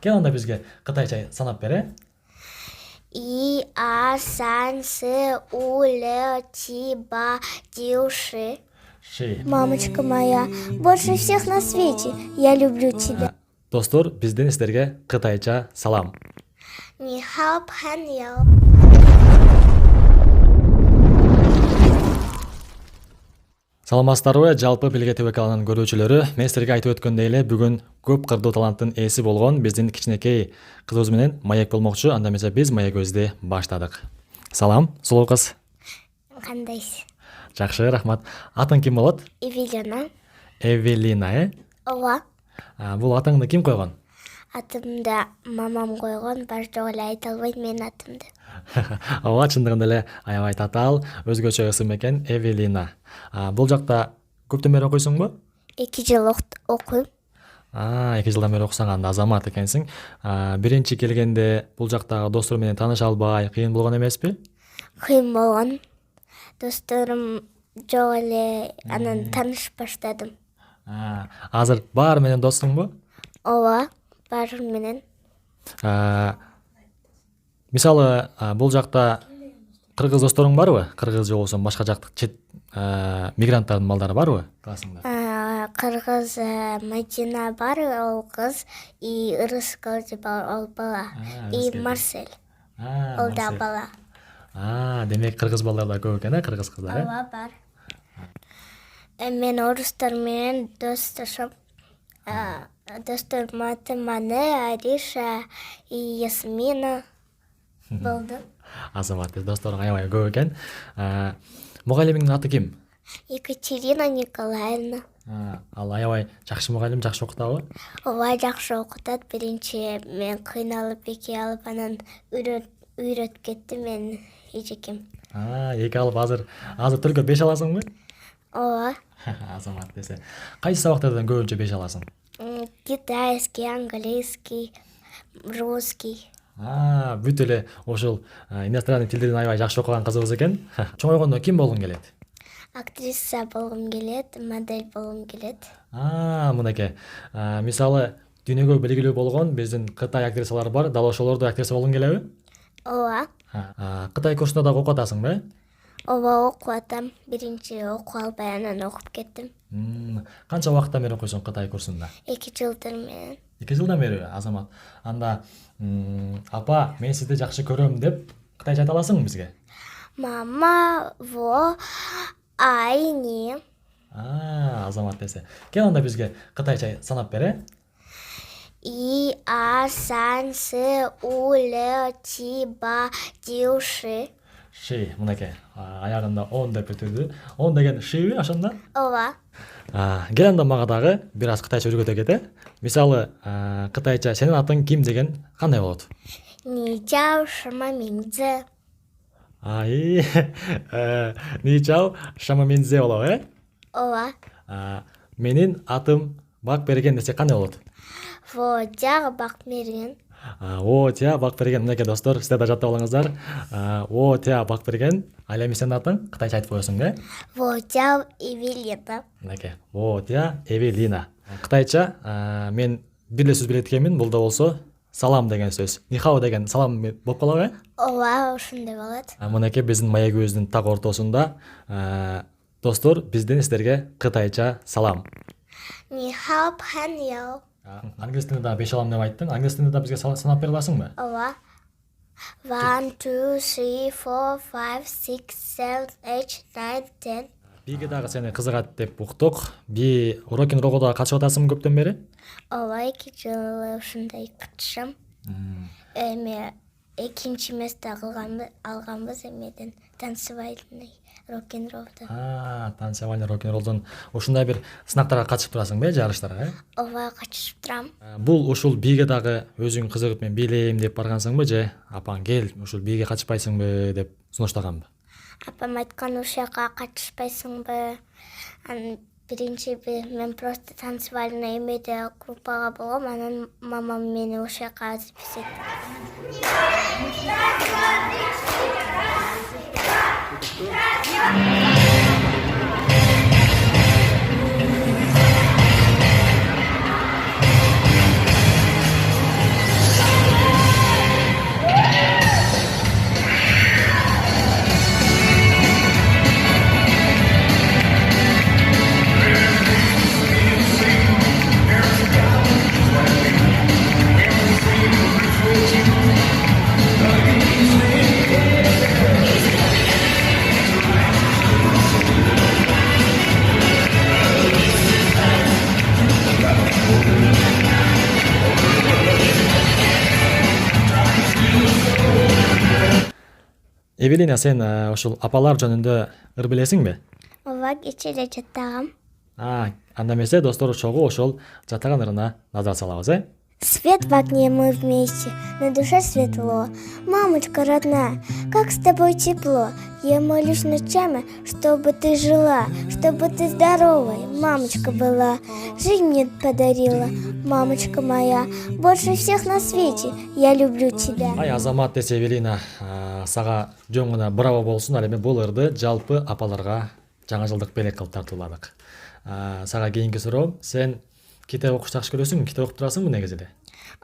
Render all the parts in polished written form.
Кел анда бизге кытайча санап бер, И, А, Сан, С, У, Л, Ти, Ба, Дил, Ши. Ши. Мамочка моя, больше всех на свете, я люблю тебя. Достор, бизден силерге кытайча салам. Ни хао пхан яо. Саламатсыздарбы, жалпы Билге ТВ каналынын көрүүчүлөрү. Мен силерге айтып өткөндөй эле бүгүн көп кырдуу таланттын ээси болгон биздин кичинекей кызыбыз менен маек болмокчу. Анда эмесе биз маегибизди баштадык. Салам, сулуу кыз. Кандайсың? Жакшы, рахмат. Атың ким болот? Эвелина. Эвелина, Ооба. Бул атыңды ким койгон? Атымды мамам койгон, бар жок эле айта албайм менин атымды. Ооба, чындыгында эле аябай татаал, өзгөчө ысым экен, Эвелина. Бул жакта көптөн бери окуйсуңбу? 2 жыл окуйм. 2 жылдан бери окусаң, анда азамат экенсиң. Биринчи келгенде бул жактагы достор менен тааныша албай, кыйын болгон эмеспи? Кыйын болгон. Досторум жок эле, анан таанышып баштадым. Азыр баары менен доссуңбу? Ооба, баары менен. Мисалы, бул жакта кыргыз досторуң барбы? Кыргыз же болбосо башка жактык чет мигранттардын балдары барбы классыңда? Кыргыз Мадина бар, ол кыз, и Ырыскал деп ол бала, и Марсель, ол да бала. Демек кыргыз балдар да көп экен, кыргыз кыздар, Ооба, бар. Мен орустар менен достошом. Досторум аты Маны, Ариша и Ясмина болду. Азамат, досторуң аябай көп экен. Мугалимиңдин аты ким? Екатерина Николаевна. Ал аябай жакшы мугалим, жакшы окутабы? Ооба, жакшы окутат. Биринчи мен кыйналып эки алып, анан үйрөтүп кетти мен эжекем. Эки алып азыр төлкө 5 аласыңбы? Ооба. Азамат десе. Кайсы сабактардан көбүнчө 5 аласың? Китайский, английский, русский. Бүт эле ошол иностранный тилдерин аябай жакшы окуган кызыбыз экен. Чоңойгондо ким болгуң келет? Актриса болгум келет, модель болгум келет. Мынакей. Мисалы, дүйнөгө белгилүү болгон биздин Кытай актрисалары бар, дал ошолордо актриса болгуң келеби? Ооба. Кытай курсунда дагы окуп атасыңбы? Ооба, окуп атам. Биринчи окуп албай анан окуп кеттим. Канча убакыттан бери окуйсуң Кытай курсунда? 2 жылдан менен. 2 жылдан бери, Азамат. Анда апа, мен сизди жакшы көрөм деп кытайча айта аласыңбы бизге? Мама, во, ай, не. Азамат десе. Кел анда бизге кытайча санап бер, И, А, Сан, С, У, Л, Ти, Ба, Дил, Ши. Ши, мынакей. Аягында 10 деп бүтүрдү. 10 деген шиби ошондо? Ооба. Кел анда мага дагы бир аз кытайча үйрөтө кете. Мисалы, кытайча сенин атың ким деген кандай болот? Ни жао шыма минзе. Ни чао, шама минзе болобу, Ооба. Менин атым Бак берген десе кандай болот? Во, жагы бак мерген. Тя Бак берген. Мынакей достор, сиздер да жаттап алыңыздар. Тя Бак берген. Ал эми сенин атың кытайча айтып коесуң, Во, жао Эвелина. Мынакей. Тя Эвелина. Кытайча мен бир эле сөз билет экенмин, бул да болсо салам деген сөз. Нихао деген салам болуп калабы? Ооба, ошондой болот. Мынакей биздин маегибиздин так ортосунда достор, бизден сиздерге кытайча салам. Ни хао пхан яо. Англис тилинде да 5 алам деп айттың. Англис тилинде да бизге санап бере аласыңбы? Ооба. 1, 2, 3, 4, 5, 6, 7, 8, 9, 10. Биге дагы сени кызыгат деп уктук. Би рок-н-роллго дагы катышып атасыңбы көптөн бери? Ооба, 2 жыл ушундай катышам. Эми экинчи место алганбыз эмеден, танцевальный рок-н-роллдон. Танцевальный рок-н-роллдон ушундай бир сынактарга катышып турасың, жарыштарга? Ооба, катышып турам. Бул ушул биге дагы өзүң кызыгып мен бийлейм деп баргансыңбы же апаң кел, ушул биге катышпайсыңбы деп сунуштаганбы? Апам айткан, ушул жака катышпайсыңбы? Биринчи мен просто танцевальный эмеде группага болгом, анан мамам мени ушул жака записать. Эвелина, сен ошол апалар жөнүндө ыр билесиңби? Ооба, кечээ эле жаттагам. Анда эмесе достор чогуу ошол жаттаган ырына назар салабыз, Свет в окне, мы вместе, на душе светло. Мамочка родная, как с тобой тепло. Я молюсь ночами, чтобы ты жила, чтобы ты здоровой, мамочка была. Жизнь мне подарила, мамочка моя, больше всех на свете. Я люблю тебя. Азамат десе Эвелина, сага жөн гана браво болсун. Ал эми бул ырды жалпы апаларга жаңы жылдык белек кылып тартууладык. Сага кийинки суроо, сен китеп окуш жакшы көрөсүңбү? Китеп окуп турасыңбы негизинде?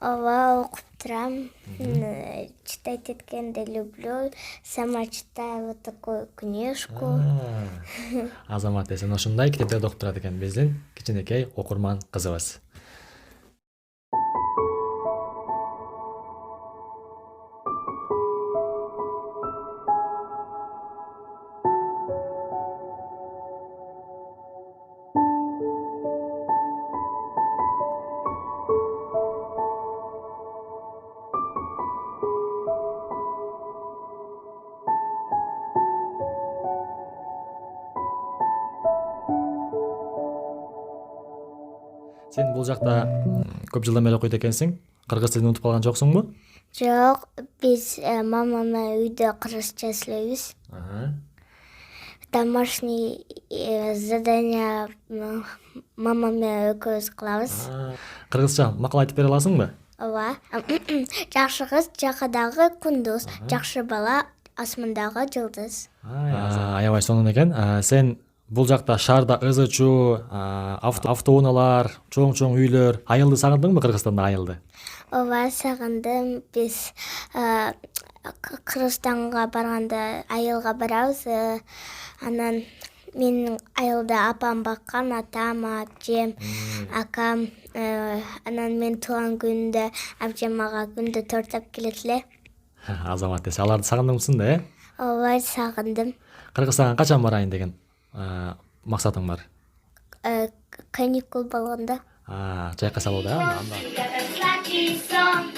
Ооба, окуп турам. Читать эткенди люблю. Сама читаю вот такую книжку. Азамат десен ушундай китептерди окуп турат экен биздин кичинекей окурман кызыбыз. Сен бул жакта көп жылдан бери окуйт экенсиң. Кыргыз тилин унутуп калган жоксуңбу? Жок, биз мамам менен үйдө кыргызча сүйлөйбүз. Домашний задание мама менен экөөбүз кылабыз. Кыргызча макал айтып бере аласыңбы? Ооба. Жакшы кыз жакадагы күндүз, жакшы бала асмандагы жылдыз. Аябай сонун экен. Сен бул жакта шаарда ызы чуу, автоунаалар, чоң үйлөр, айылды сагындыңбы? Кыргызстанда айылды? Ооба, сагындым. Биз Кыргызстанга барганда айылга барабыз. Анан менин айылда апам баккан, атам, апжем, акам. Анан мен туулган күндө апжем мага күндө торт алып келет эле. Азамат десе аларды сагындыңбысың да, Ооба, сагындым. Кыргызстанга качан барайын деген максатың бар? Каникул болгондо. Чайка салууда. Сладкий сон,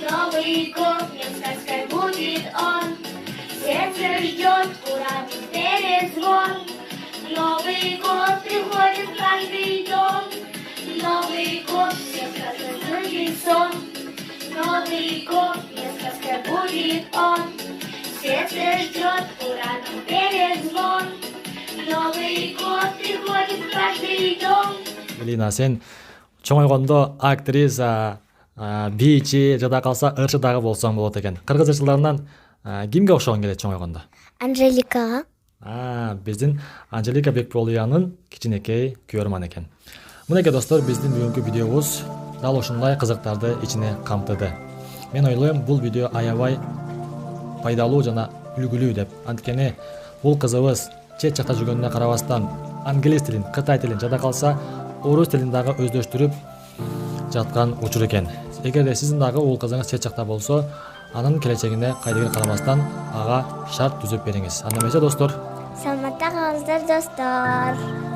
Новый год, не сказкой будет он. Сердце ждет, ураганный перезвон. Новый год приходит в каждый дом. Новый год, не сказкой сон. Новый год, не сказкой будет он. Сердце ждет, ураганный перезвон. Новый год приходит в каждый дом. Элина, сен чоңойгондо актриса, бийчи жада калса ырчы дагы болсоң болот экен. Кыргыз ырчыларынан кимге окшогуң келет чоңойгондо? Анжеликага. Биздин Анжелика Бекболуянын кичинекей күйөрман экен. Мынакей достор, биздин бүгүнкү видеобуз дал ушундай кызыктарды ичине камтыды. Мен ойлойм, бул видео аябай пайдалуу жана үлгүлүү деп. Анткени бул кызыбыз чет жакта жүргөнүнө карабастан англис тилин, кытай тилин жада калса орус тилин дагы өздөштүрүп жаткан учур экен. Эгерде сиздин дагы уул кызыңыз чет жакта болсо, анын келечегине кайдыгер карабастан ага шарт түзүп бериңиз. Анда эмесе достор, Саламатта калыңыздар, достор.